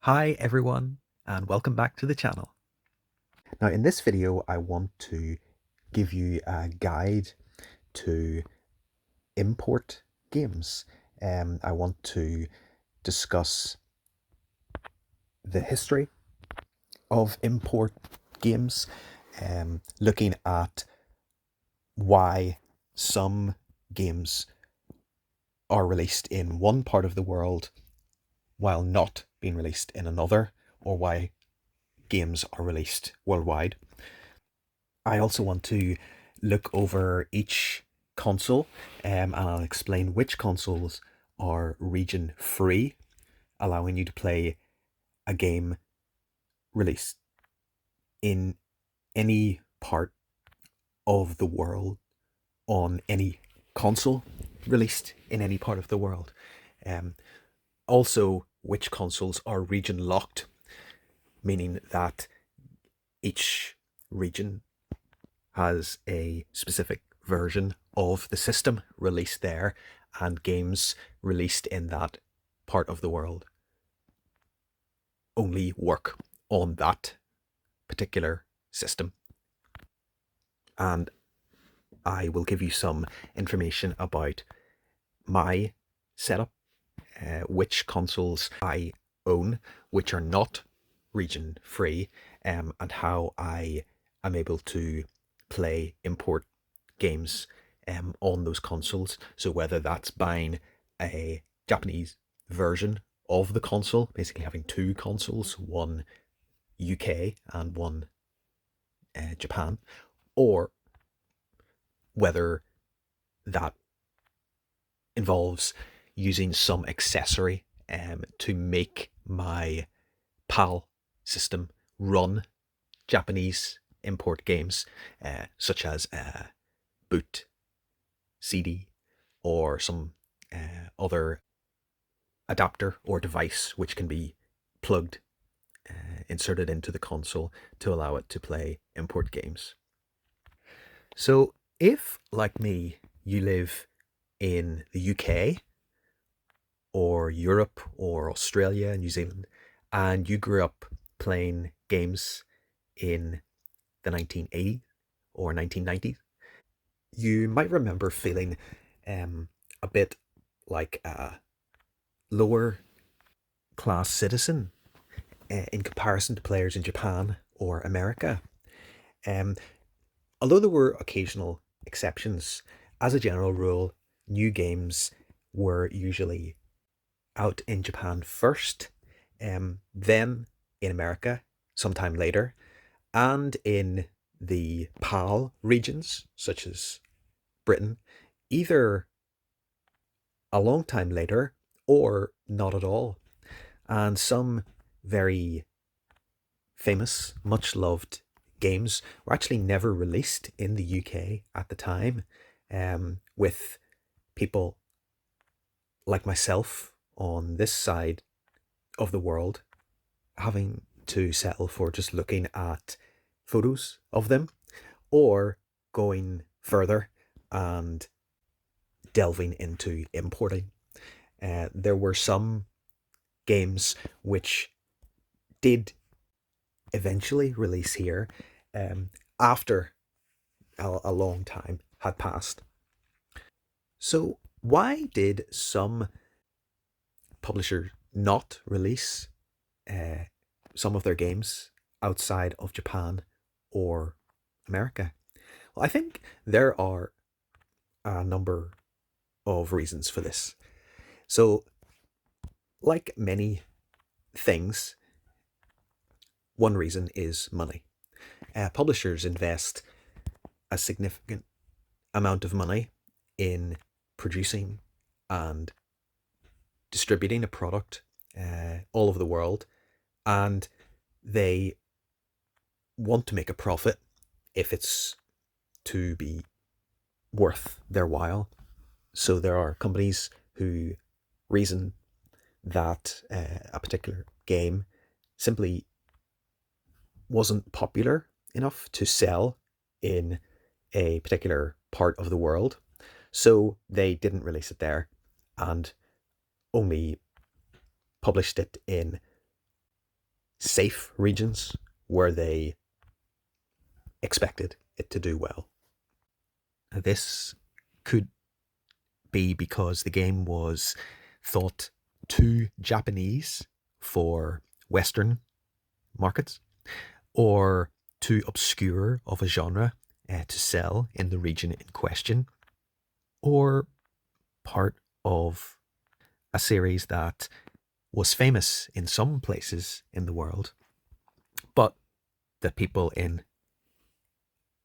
Hi everyone, and welcome back to the channel. Now in this video I want to give you a guide to import games. I want to discuss the history of import games, looking at why some games are released in one part of the world while not being released in another, or why games are released worldwide. I also want to look over each console, and I'll explain which consoles are region free, allowing you to play a game released in any part of the world on any console released in any part of the world. Um, Also, which consoles are region locked, meaning that each region has a specific version of the system released there, and games released in that part of the world only work on that particular system. And I will give you some information about my setup, which consoles I own, which are not region free, and how I am able to play import games on those consoles. So whether that's buying a Japanese version of the console, basically having two consoles, one UK and one Japan, or whether that involves using some accessory to make my PAL system run Japanese import games, such as boot CD or some other adapter or device which can be plugged, inserted into the console to allow it to play import games. So if, like me, you live in the UK or Europe or Australia, New Zealand, and you grew up playing games in the 1980s or 1990s, you might remember feeling a bit like a lower class citizen in comparison to players in Japan or America. Um, Although there were occasional exceptions, as a general rule, new games were usually out in Japan first, then in America sometime later, and in the PAL regions, such as Britain, either a long time later or not at all. And some very famous, much loved games were actually never released in the UK at the time, with people like myself on this side of the world having to settle for just looking at photos of them, or going further and delving into importing. There were some games which did eventually release here, after a long time had passed. So, why did some publishers not release uh, some of their games outside of Japan or America? Well, I think there are a number of reasons for this. So, like many things, one reason is money. Publishers invest a significant amount of money in producing and distributing a product all over the world, and they want to make a profit if it's to be worth their while. So there are companies who reason that a particular game simply wasn't popular enough to sell in a particular part of the world, so they didn't release it there and only published it in safe regions where they expected it to do well. This could be because the game was thought too Japanese for Western markets, or too obscure of a genre to sell in the region in question, or part of a series that was famous in some places in the world, but the people in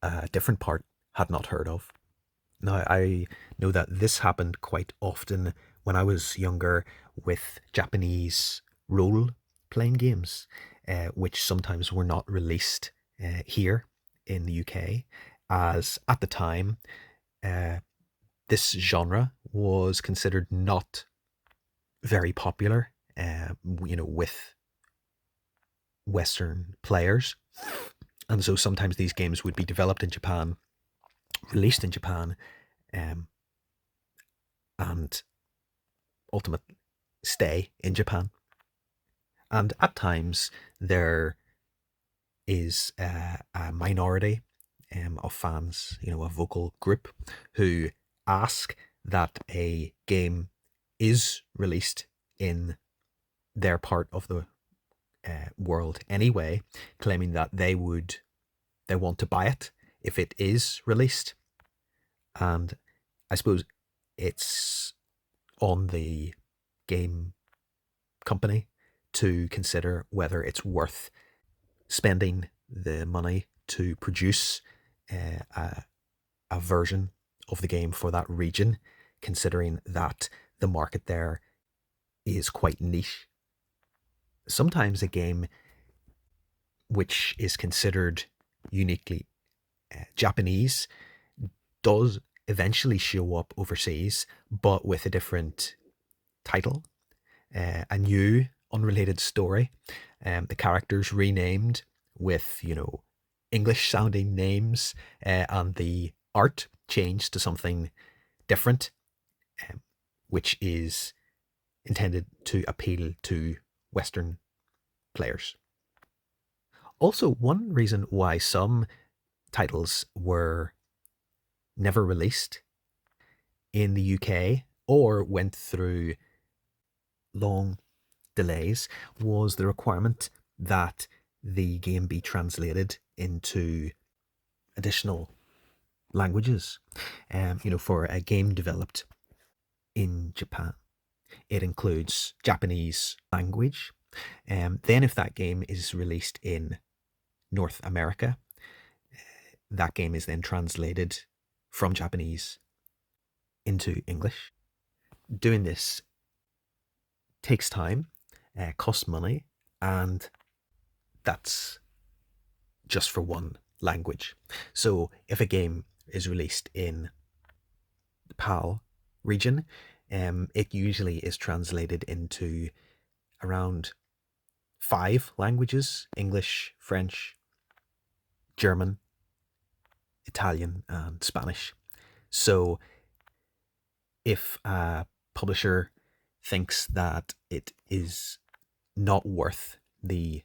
a different part had not heard of. Now, I know that this happened quite often when I was younger with Japanese role playing games, which sometimes were not released here in the UK, as at the time, uh, this genre was considered not very popular, with Western players. And so sometimes these games would be developed in Japan, released in Japan, um, and ultimately stay in Japan. And at times there is a minority of fans, a vocal group, who ask that a game is released in their part of the world anyway, claiming that they want to buy it if it is released. And I suppose it's on the game company to consider whether it's worth spending the money to produce a version of the game for that region, considering that the market there is quite niche. Sometimes a game which is considered uniquely Japanese does eventually show up overseas, but with a different title, a new unrelated story, the characters renamed with English sounding names, and the art changed to something different, which is intended to appeal to Western players. Also, one reason why some titles were never released in the UK or went through long delays was the requirement that the game be translated into additional languages. For a game developed in Japan, it includes Japanese language. Then, if that game is released in North America, that game is then translated from Japanese into English. Doing this takes time, costs money, and that's just for one language. So if a game is released in the PAL region, it usually is translated into around 5 languages: English, French, German, Italian, and Spanish. So if a publisher thinks that it is not worth the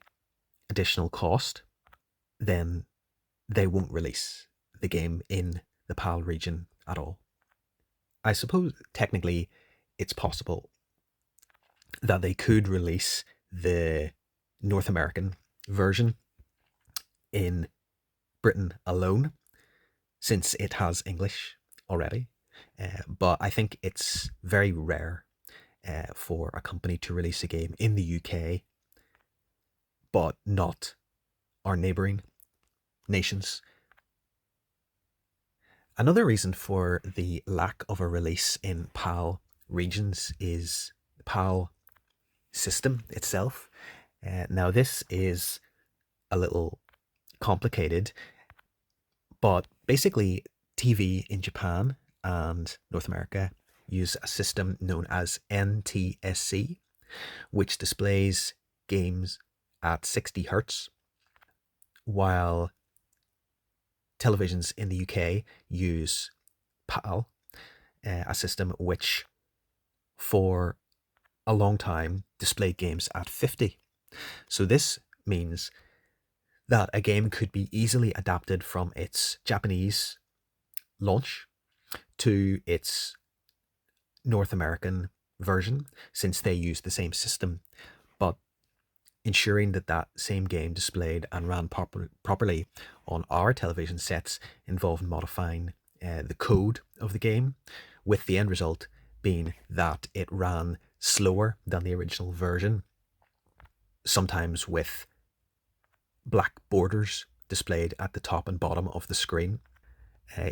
additional cost, then they won't release the game in the PAL region at all. I suppose technically it's possible that they could release the North American version in Britain alone, since it has English already. But I think it's very rare for a company to release a game in the UK, but not our neighbouring nations. Another reason for the lack of a release in PAL regions is the PAL system itself. Now, this is a little complicated, but basically, TV in Japan and North America use a system known as NTSC, which displays games at 60 hertz, while televisions in the UK use PAL, a system which for a long time displayed games at 50. So this means that a game could be easily adapted from its Japanese launch to its North American version, since they use the same system, but ensuring that that same game displayed and ran properly on our television sets involved modifying the code of the game, with the end result being that it ran slower than the original version, sometimes with black borders displayed at the top and bottom of the screen.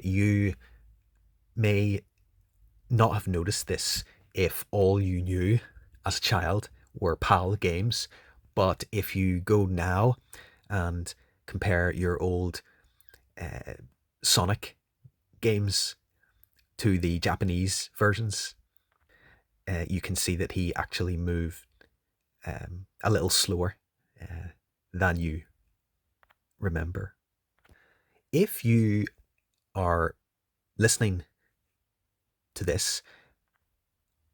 You may not have noticed this if all you knew as a child were PAL games, but if you go now and compare your old Sonic games to the Japanese versions, you can see that he actually moved a little slower than you remember. If you are listening to this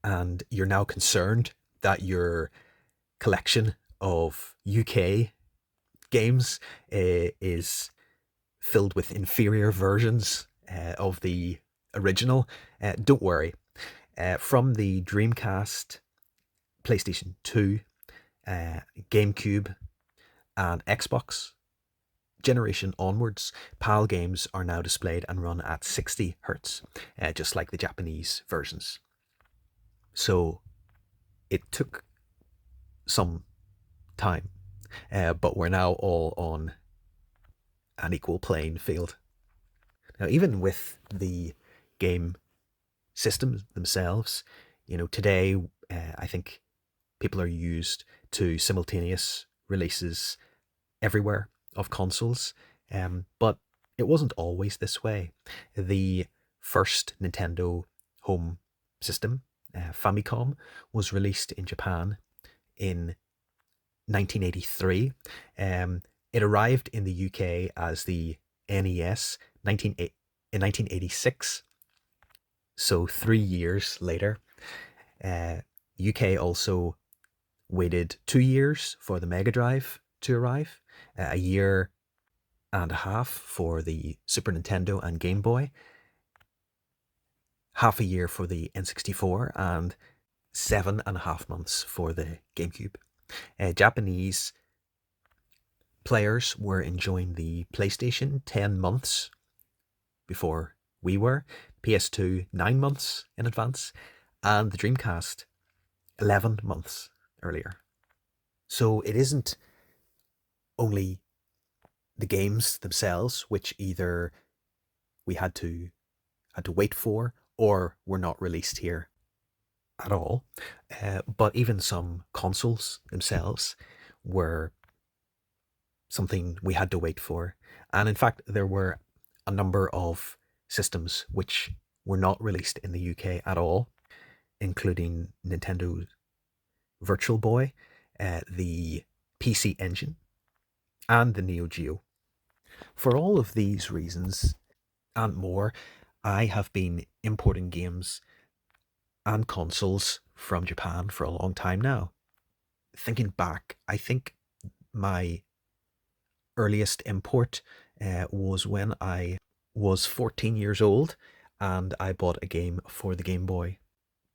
and you're now concerned that your collection of UK games is filled with inferior versions of the original, don't worry. From the Dreamcast, PlayStation 2, GameCube, and Xbox generation onwards, PAL games are now displayed and run at 60 hertz, just like the Japanese versions. So it took some time, but we're now all on an equal playing field. Now, even with the game systems themselves, today I think people are used to simultaneous releases everywhere of consoles, but it wasn't always this way. The first Nintendo home system, Famicom, was released in Japan in 1983. It arrived in the UK as the NES in 1986. So 3 years later. UK also waited 2 years for the Mega Drive to arrive, a year and a half for the Super Nintendo and Game Boy, half a year for the N64, and 7.5 months for the GameCube. Japanese players were enjoying the PlayStation 10 months before we were, PS2 9 months in advance, and the Dreamcast 11 months earlier. So it isn't only the games themselves which either we had to wait for or were not released here at all, but even some consoles themselves were something we had to wait for. And in fact, there were a number of systems which were not released in the UK at all, including Nintendo's Virtual Boy, the PC Engine, and the Neo Geo. For all of these reasons and more, I have been importing games and consoles from Japan for a long time now. Thinking back, I think my earliest import was when I was 14 years old and I bought a game for the Game Boy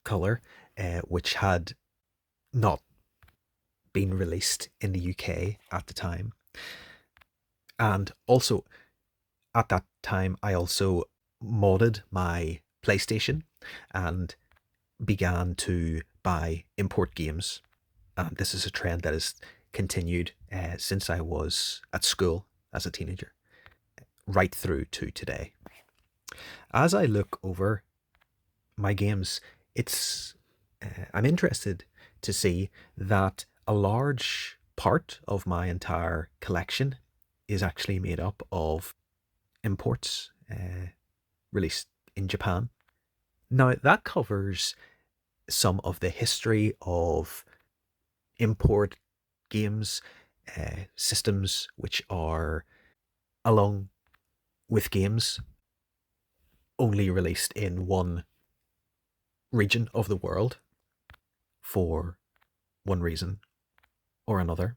Color, which had not been released in the UK at the time. And also, at that time, I also modded my PlayStation and began to buy import games. And this is a trend that has continued since I was at school as a teenager, right through to today. As I look over my games, I'm interested to see that a large part of my entire collection is actually made up of imports released in Japan. Now, that covers some of the history of import games, systems which are, along with games, only released in one region of the world for one reason or another.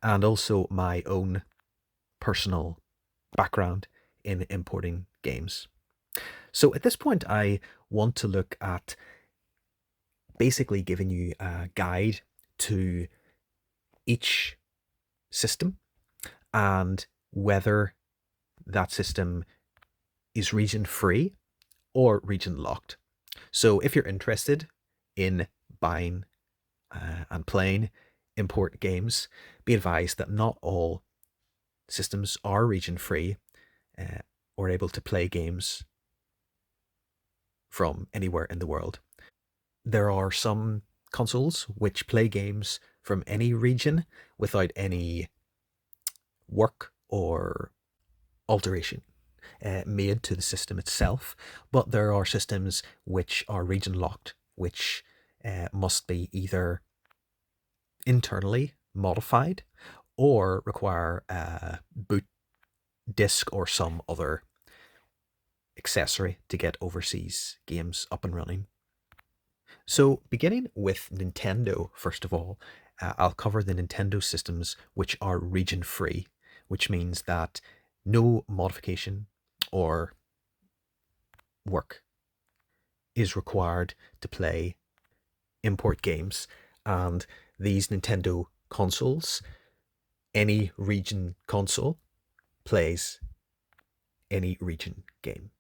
and also my own personal background in importing games. So at this point, I want to look at basically giving you a guide to each system and whether that system is region free or region locked. So if you're interested in buying and playing import games, be advised that not all systems are region free uh, or able to play games from anywhere in the world. There are some consoles which play games from any region without any work or alteration made to the system itself, but there are systems which are region locked, which must be either internally modified or require a boot disk or some other accessory to get overseas games up and running. So, beginning with Nintendo, first of all, I'll cover the Nintendo systems which are region free, which means that no modification or work is required to play import games. And these Nintendo consoles, any region console, plays any region game.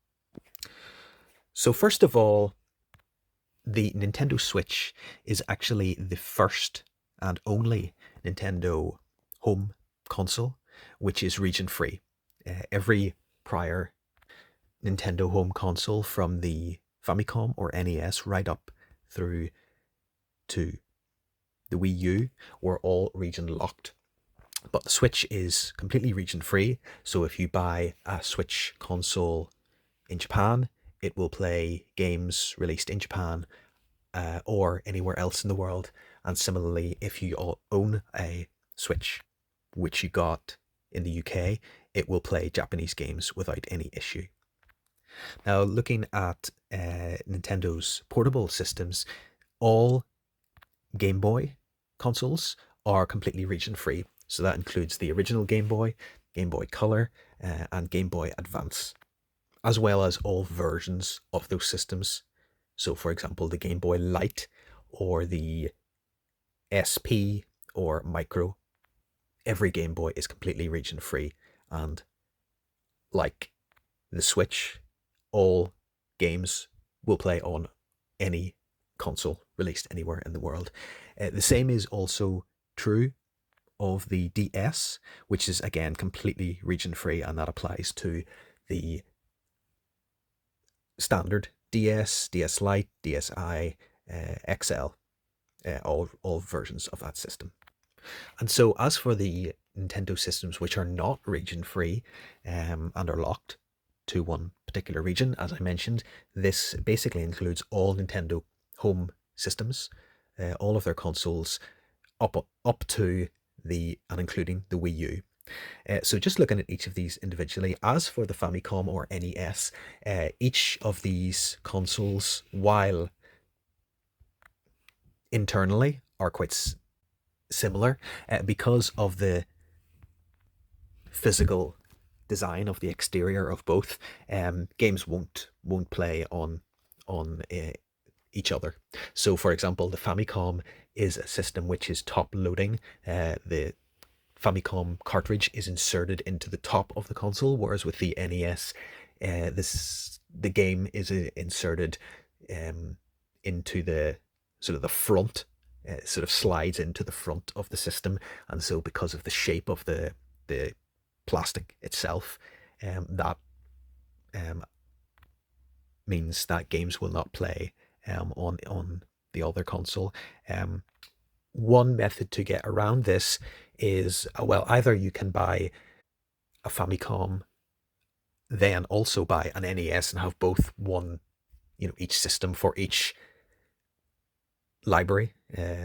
So, first of all, the Nintendo Switch is actually the first and only Nintendo home console which is region free. Every prior Nintendo home console from the Famicom or NES right up through to the Wii U were all region locked. But the Switch is completely region free, so if you buy a Switch console in Japan, it will play games released in Japan or anywhere else in the world. And similarly, if you own a Switch, which you got in the UK, it will play Japanese games without any issue. Now, looking at Nintendo's portable systems, all Game Boy consoles are completely region free. So that includes the original Game Boy Color, and Game Boy Advance, as well as all versions of those systems. So, for example, the Game Boy Light or the SP or Micro, every Game Boy is completely region free. And like the Switch, all games will play on any console released anywhere in the world. The same is also true of the DS, which is again completely region free, and that applies to the standard DS, DS Lite, DSi, XL, all versions of that system. And so, as for the Nintendo systems which are not region free and are locked to one particular region, as I mentioned, this basically includes all Nintendo home systems, all of their consoles up to the and including the Wii U. So just looking at each of these individually, as for the Famicom or NES, each of these consoles, while internally are quite similar, because of the physical design of the exterior of both, games won't play on each other. So, for example, the Famicom is a system which is top loading. The Famicom cartridge is inserted into the top of the console, whereas with the NES, the game is inserted into the sort of the front. Sort of slides into the front of the system, and so because of the shape of the plastic itself, that means that games will not play on the other console. One method to get around this is, well, either you can buy a Famicom, then also buy an NES and have both one, each system for each library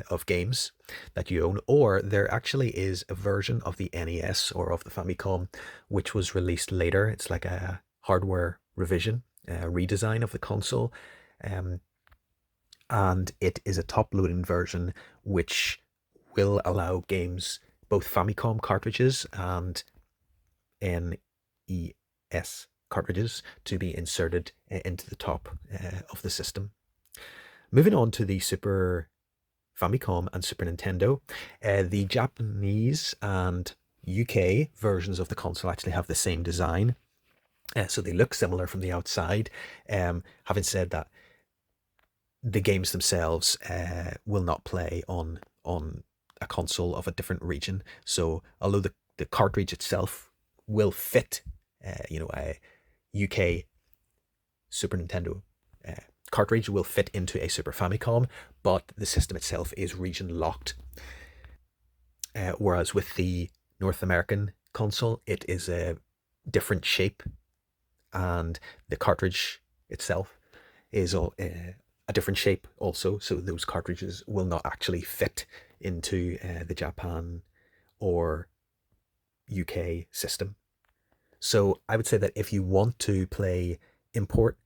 of games that you own, or there actually is a version of the NES or of the Famicom which was released later. It's like a hardware revision, a redesign of the console, and it is a top-loading version which will allow games both Famicom cartridges and NES cartridges to be inserted into the top of the system. Moving on to the Super Famicom and Super Nintendo, the Japanese and UK versions of the console actually have the same design. So they look similar from the outside. Having said that, the games themselves will not play on a console of a different region. So although the cartridge itself will fit, a UK Super Nintendo cartridge will fit into a Super Famicom, but the system itself is region locked. Whereas with the North American console, it is a different shape, and the cartridge itself is a different shape also. So those cartridges will not actually fit into the Japan or UK system. So I would say that if you want to play import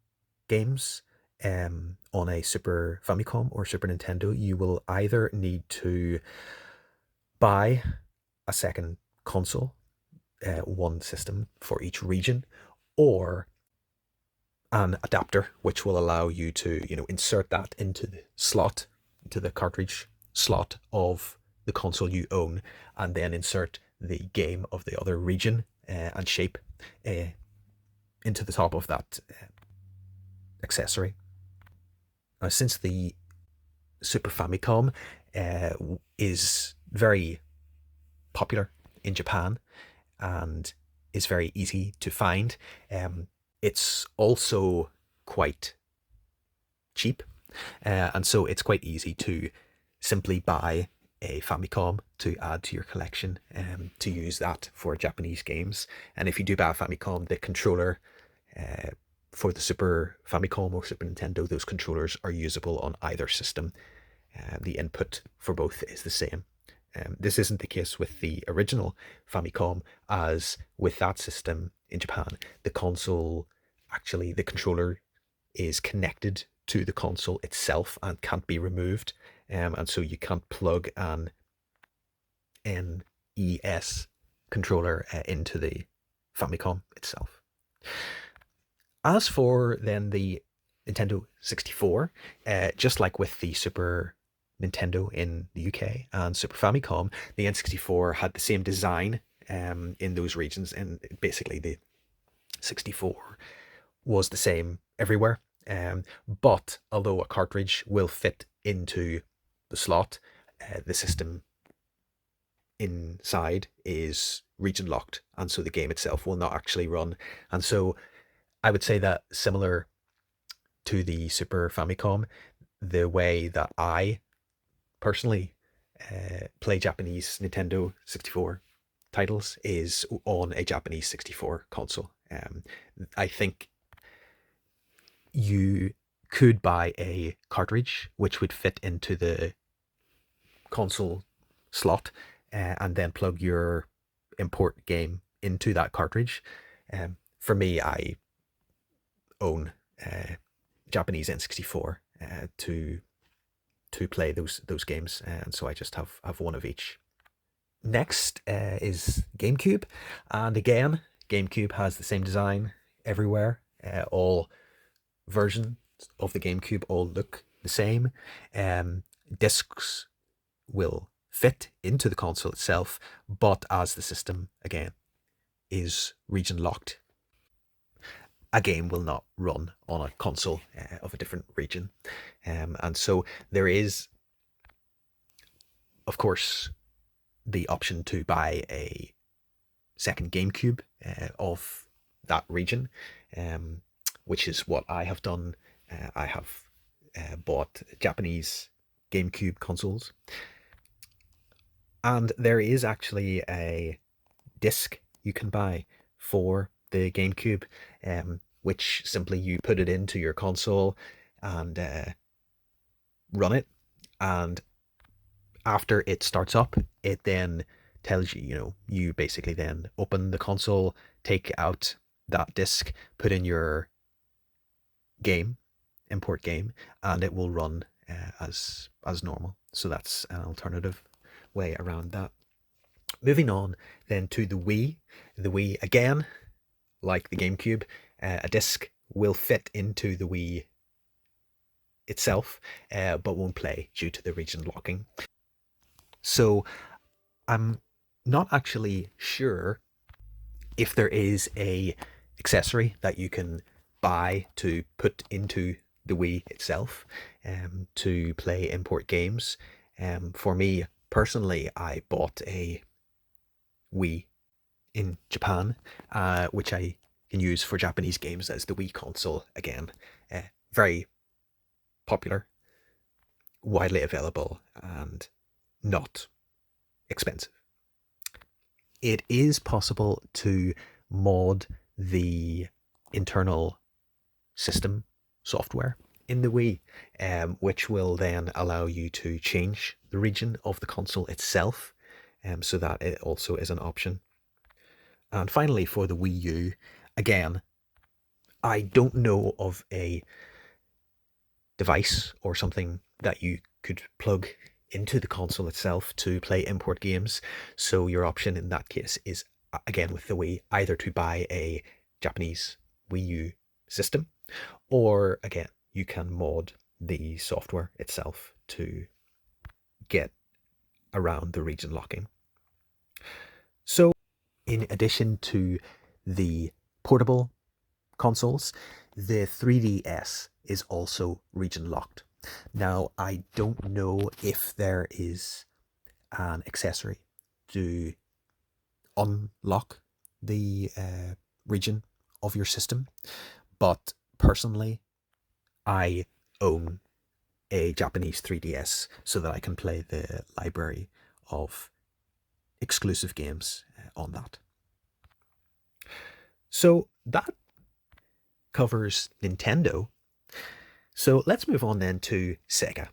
games on a Super Famicom or Super Nintendo, you will either need to buy a second console, one system for each region, or an adapter which will allow you to insert that into the slot, into the cartridge slot of the console you own, and then insert the game of the other region and shape into the top of that accessory. Now, since the Super Famicom is very popular in Japan and is very easy to find, it's also quite cheap, and so it's quite easy to simply buy a Famicom to add to your collection, to use that for Japanese games. And if you do buy a Famicom, the controller for the Super Famicom or Super Nintendo, those controllers are usable on either system. The input for both is the same. This isn't the case with the original Famicom, as with that system in Japan, the console, actually the controller is connected to the console itself and can't be removed. And so you can't plug an NES controller into the Famicom itself. As for then the Nintendo 64, just like with the Super Nintendo in the UK and Super Famicom, the N64 had the same design in those regions, and basically the 64 was the same everywhere. But although a cartridge will fit into the slot, the system inside is region locked, and so the game itself will not actually run. And so I would say that, similar to the Super Famicom, the way that I personally play Japanese Nintendo 64 titles is on a Japanese 64 console. I think you could buy a cartridge which would fit into the console slot, and then plug your import game into that cartridge. For me, I own Japanese N64 to play those games, and so I just have one of each. Next is GameCube, and again, GameCube has the same design everywhere. All versions of the GameCube all look the same. Discs will fit into the console itself, but as the system again is region locked, a game will not run on a console of a different region. And so there is, of course, the option to buy a second GameCube of that region, which is what I have done. I have bought Japanese GameCube consoles, and there is actually a disc you can buy for the GameCube, which simply you put it into your console and run it, and after it starts up, it then tells you, you basically then open the console, take out that disc, put in your game, import game, and it will run as normal. So that's an alternative way around that. Moving on then to the Wii. The Wii, again, like the GameCube, a disc will fit into the Wii itself, but won't play due to the region locking. So I'm not actually sure if there is a accessory that you can buy to put into the Wii itself to play import games. For me personally, I bought a Wii in Japan, which I can use for Japanese games as the Wii console again. Very popular, widely available, and not expensive. It is possible to mod the internal system software in the Wii, which will then allow you to change the region of the console itself, so that it also is an option. And finally, for the Wii U, again, I don't know of a device or something that you could plug into the console itself to play import games. So your option in that case is, again with the Wii, either to buy a Japanese Wii U system, or again, you can mod the software itself to get around the region locking. So in addition to the portable consoles, the 3DS is also region locked. Now, I don't know if there is an accessory to unlock the region of your system, but personally, I own a Japanese 3DS so that I can play the library of exclusive games on that. So that covers Nintendo. So let's move on then to Sega.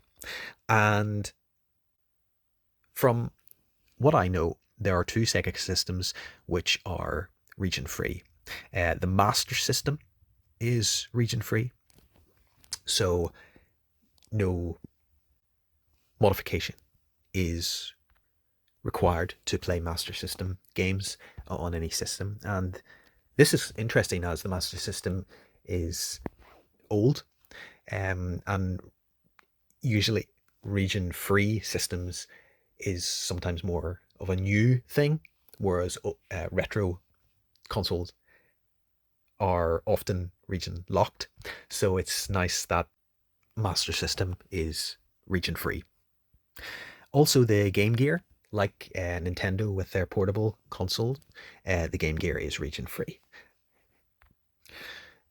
And from what I know, there are two Sega systems which are region free. The Master System is region free, so no modification is required to play Master System games on any system. And this is interesting as the Master System is old, and usually region-free systems is sometimes more of a new thing, whereas retro consoles are often region locked. So it's nice that Master System is region free. Also, the Game Gear, like Nintendo with their portable console, the Game Gear is region free.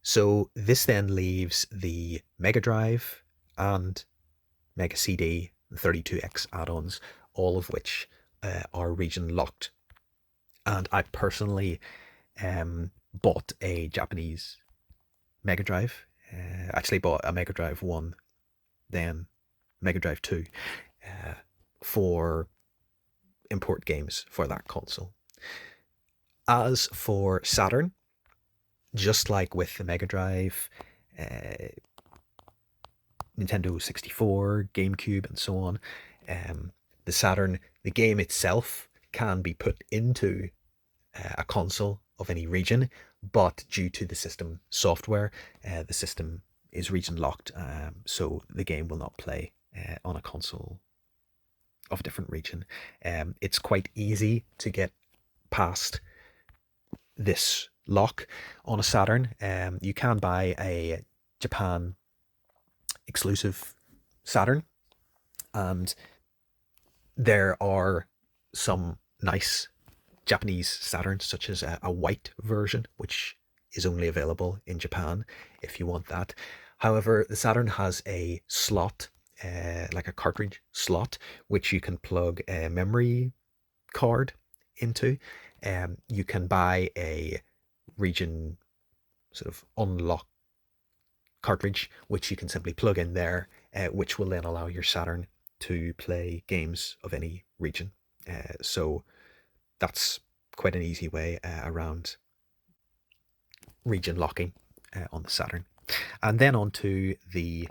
So this then leaves the Mega Drive and Mega CD, 32X add-ons, all of which are region locked. And I personally bought a Japanese Mega Drive. Actually bought a Mega Drive 1, then Mega Drive 2 for import games for that console. As for Saturn, just like with the Mega Drive, Nintendo 64, GameCube, and so on, the Saturn, the game itself can be put into a console of any region, but due to the system software, the system is region locked, so the game will not play on a console of a different region. It's quite easy to get past this lock on a Saturn. You can buy a Japan exclusive Saturn, and there are some nice Japanese Saturns, such as a white version, which is only available in Japan if you want that. However, the Saturn has a slot, like a cartridge slot, which you can plug a memory card into. You can buy a region sort of unlock cartridge, which you can simply plug in there, which will then allow your Saturn to play games of any region. So that's quite an easy way around region locking on the Saturn. And then on to the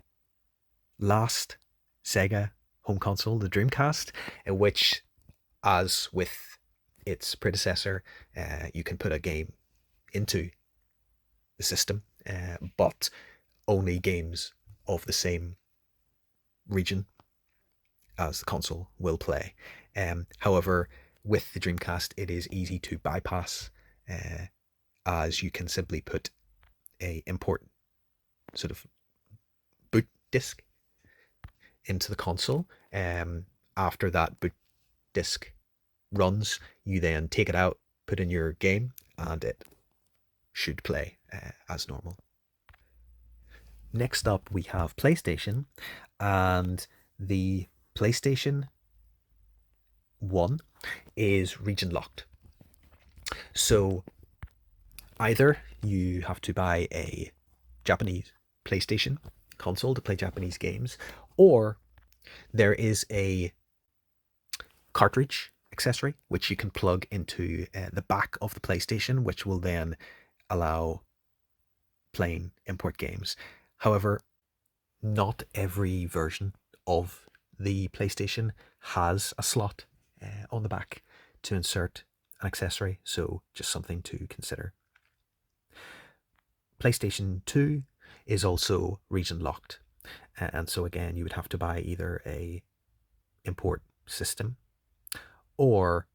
last Sega home console, the Dreamcast, which, as with its predecessor, you can put a game into the system, but only games of the same region as the console will play. However, with the Dreamcast, it is easy to bypass, as you can simply put a import sort of boot disk into the console. After that boot disk runs, you then take it out, put in your game, and it should play as normal. Next up, we have PlayStation, and the PlayStation 1 is region locked. So either you have to buy a Japanese PlayStation console to play Japanese games, or there is a cartridge accessory which you can plug into the back of the PlayStation, which will then allow playing import games. However, not every version of the PlayStation has a slot on the back to insert an accessory, so just something to consider. PlayStation 2 is also region locked, and so again you would have to buy either a import system, or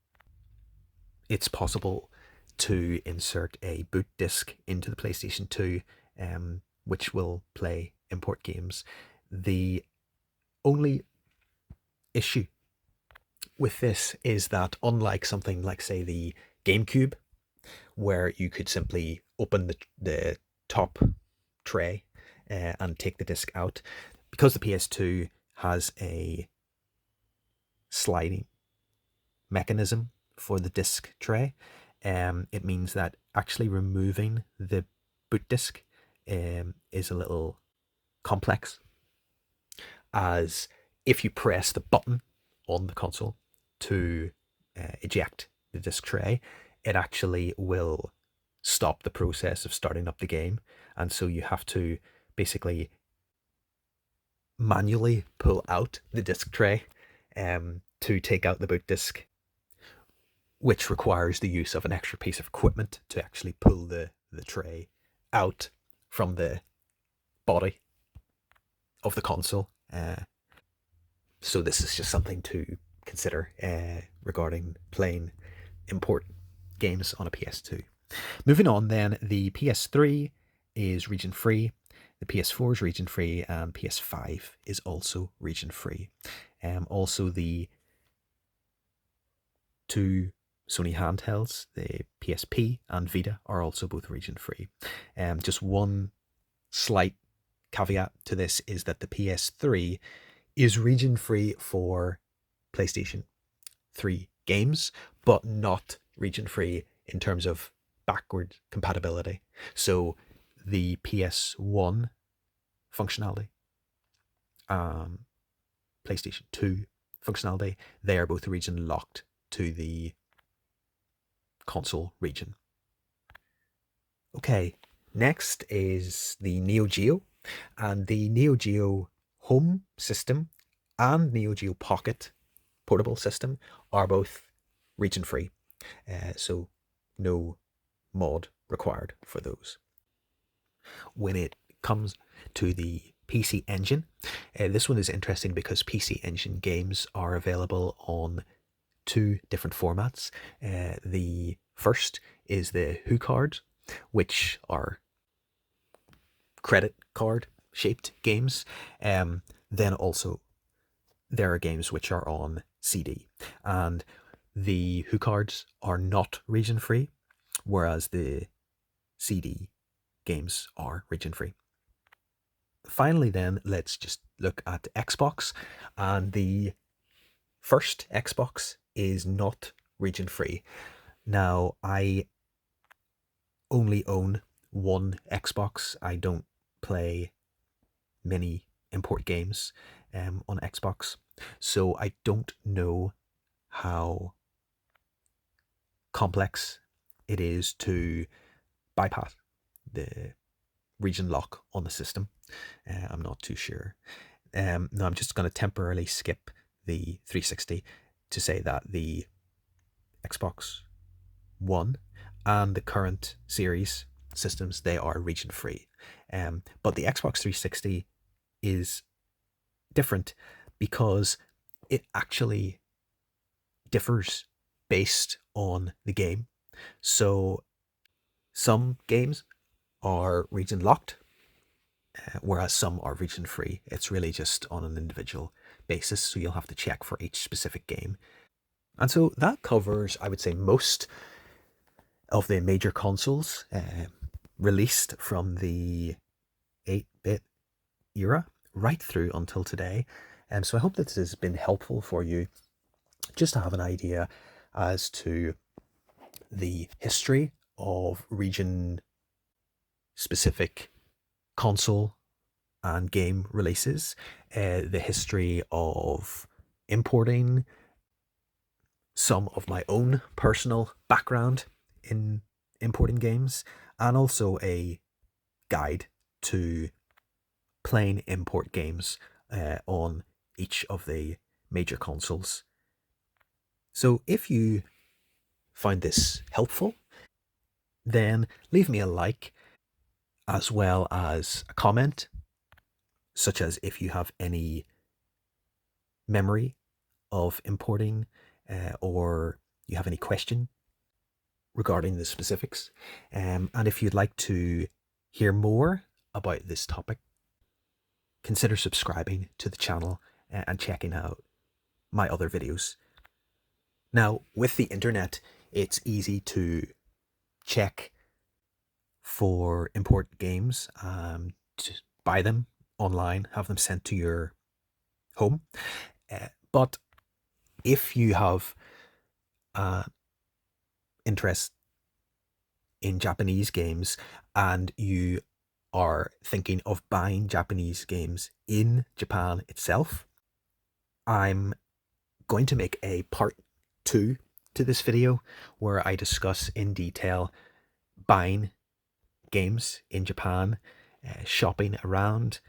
it's possible to insert a boot disk into the PlayStation 2, which will play import games. The only issue with this is that, unlike something like, say, the GameCube, where you could simply open the top tray and take the disc out, because the PS2 has a sliding mechanism for the disc tray, it means that actually removing the boot disc is a little complex, as if you press the button on the console to eject the disc tray, it actually will stop the process of starting up the game, and so you have to basically manually pull out the disc tray to take out the boot disc, which requires the use of an extra piece of equipment to actually pull the tray out from the body of the console. So this is just something to consider regarding playing import games on a PS2. Moving on then, the PS3 is region free, the PS4 is region free, and PS5 is also region free. Also, the two Sony handhelds, the PSP and Vita, are also both region free. Just one slight caveat to this is that the PS3 is region free for PlayStation 3 games, but not region free in terms of backward compatibility. So the PS1 functionality, PlayStation 2 functionality, they are both region locked to the console region. Okay, next is the Neo Geo, and the Neo Geo Home system and Neo Geo Pocket portable system are both region free, so no mod required for those. When it comes to the PC Engine, this one is interesting because PC Engine games are available on two different formats. The first is the HuCard, which are credit card shaped games. Then also there are games which are on CD, and the HuCards are not region free, whereas the CD games are region free. Finally then, let's just look at Xbox, and the first Xbox is not region free. Now, I only own one Xbox. I don't play many import games on Xbox, so I don't know how complex it is to bypass the region lock on the system. I'm not too sure. Now I'm just going to temporarily skip the 360 to say that the Xbox One and the current series systems, they are region free. But the Xbox 360 is different because it actually differs based on the game. So some games are region locked, whereas some are region free. It's really just on an individual basis, so you'll have to check for each specific game. And so that covers, I would say, most of the major consoles released from the 8-bit era right through until today. So I hope that this has been helpful for you just to have an idea as to the history of region specific console and game releases, the history of importing, some of my own personal background in importing games, and also a guide to playing import games on each of the major consoles. So if you find this helpful, then leave me a like as well as a comment, such as if you have any memory of importing or you have any question regarding the specifics. And if you'd like to hear more about this topic, consider subscribing to the channel and checking out my other videos. Now, with the internet, it's easy to check for import games, to buy them online, have them sent to your home. But if you have interest in Japanese games and you are thinking of buying Japanese games in Japan itself, I'm going to make a part 2 to this video where I discuss in detail buying games in Japan, shopping around,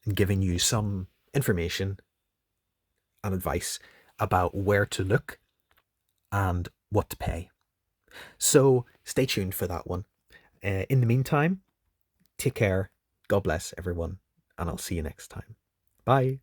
and giving you some information and advice about where to look and what to pay. So stay tuned for that one. In the meantime, take care, God bless everyone, and I'll see you next time. Bye.